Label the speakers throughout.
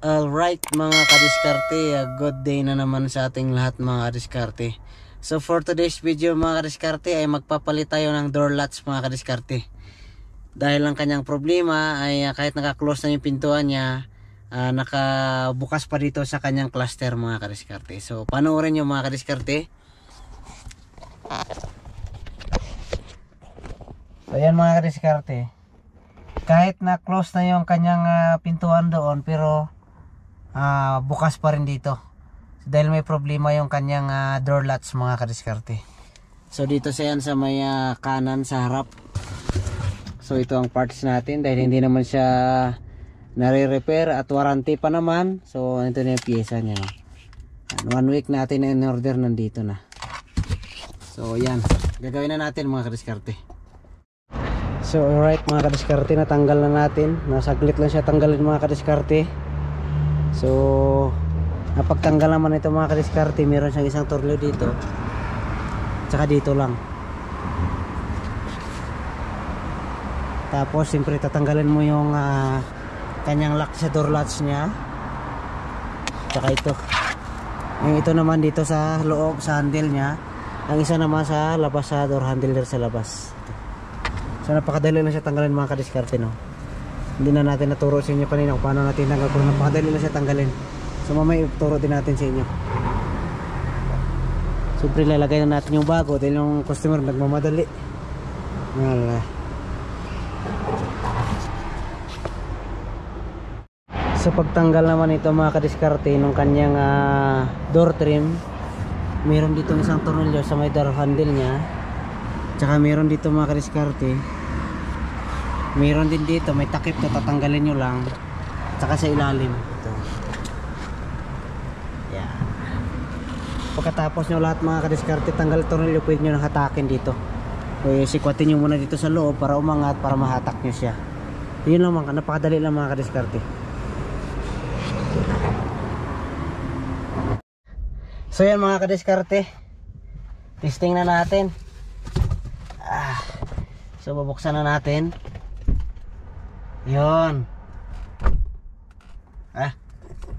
Speaker 1: Alright mga kadiskarte, good day na naman sa ating lahat mga kadiskarte. So for today's video mga kadiskarte ay magpapalit tayo ng door latch mga kadiskarte. Dahil ang kanyang problema ay kahit naka-close na yung pintuan niya, nakabukas pa dito sa kanyang cluster mga kadiskarte. So panoorin nyo mga kadiskarte. So yan mga kadiskarte, kahit na close na yung kanyang pintuan doon, pero bukas pa rin dito. So, dahil may problema yung kanyang door latch mga kadiskarte. So dito sa may kanan sa harap. So ito ang parts natin dahil hindi naman siya nare-repair at warranty pa naman. So ito na yung pyesa niya, no? 1 week natin na in order, nandito na. So yan, gagawin na natin mga kadiskarte. So alright mga kadiskarte, natanggal na natin. Nasaglit lang siya tanggalin mga kadiskarte. So napagtanggal naman ito mga kadiskarte, meron siyang isang tornilyo dito, tsaka dito lang. Tapos siyempre tatanggalin mo yung kanyang lock sa door latch niya, tsaka ito. Yung ito naman dito sa loob sa handle niya, ang isa naman sa labas sa door handle sa labas. So napakadali lang siya tanggalin mga kadiskarte, no? Hindi na natin naturo sa inyo kanina kung paano natin tanggal, pero napakadali lang siya tanggalin. So mamaya ituro din natin sa inyo. Siyempre lalagay na natin yung bago dahil yung customer nagmamadali. Wala. So pagtanggal naman ito mga kadiskarte nung kanyang door trim, meron dito isang tornilyo sa may door handle niya, tsaka meron dito mga kadiskarte, meron din dito may takip to, tatanggalin nyo lang, tsaka sa ilalim ito. Yeah. Pagkatapos nyo lahat mga kadiskarte tanggal tornilyo, pwede nyo nang hatakin dito. Sikwatin nyo muna dito sa loob para umangat, para mahatak nyo siya. Yun lang mga, napakadali lang mga kadiskarte. So yan mga kadiskarte, testing na natin. So bubuksan na natin. Yun.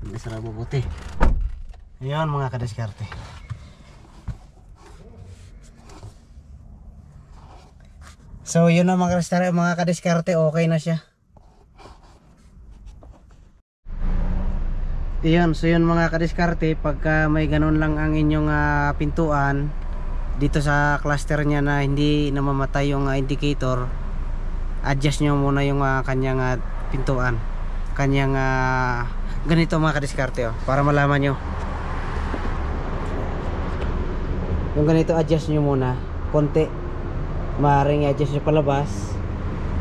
Speaker 1: Hindi sarap mabuti. Yun mga kadiskarte. So yun na mga kadiskarte, okay na siya. Yun, so yun mga kadiskarte, pagka may ganun lang ang inyong pintuan dito sa cluster niya na hindi namamatay yung indicator, adjust nyo muna yung kanyang pintuan, kanyang ganito mga kadiskarte, para malaman nyo. Yung ganito adjust nyo muna konti, maaaring i-adjust nyo palabas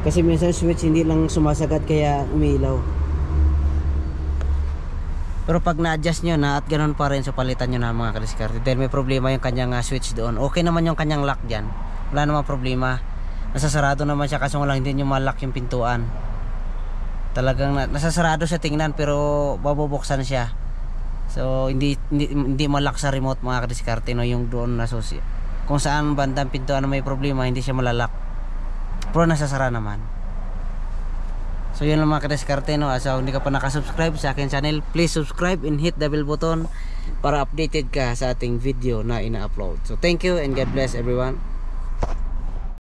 Speaker 1: kasi minsan switch hindi lang sumasagad kaya umiilaw. Pero pag na-adjust nyo na at ganun pa rin, so palitan nyo na mga kadiskarte dahil may problema yung kanyang switch doon. Okay naman yung kanyang lock dyan, wala namang problema, nasasarado naman siya, kaso lang hindi nyo ma-lock yung pintuan. Talagang nasasarado siya tingnan pero babubuksan siya. So hindi ma-lock sa remote mga kadiskarte, no? Yung doon na susi, kung saan bandang pintuan na may problema, hindi siya malalak, pero nasasara naman. So yun lang mga kadiskarte, no? So hindi ka pa nakasubscribe sa akin channel, please subscribe and hit the bell button para updated ka sa ating video na ina-upload. So thank you and God bless everyone.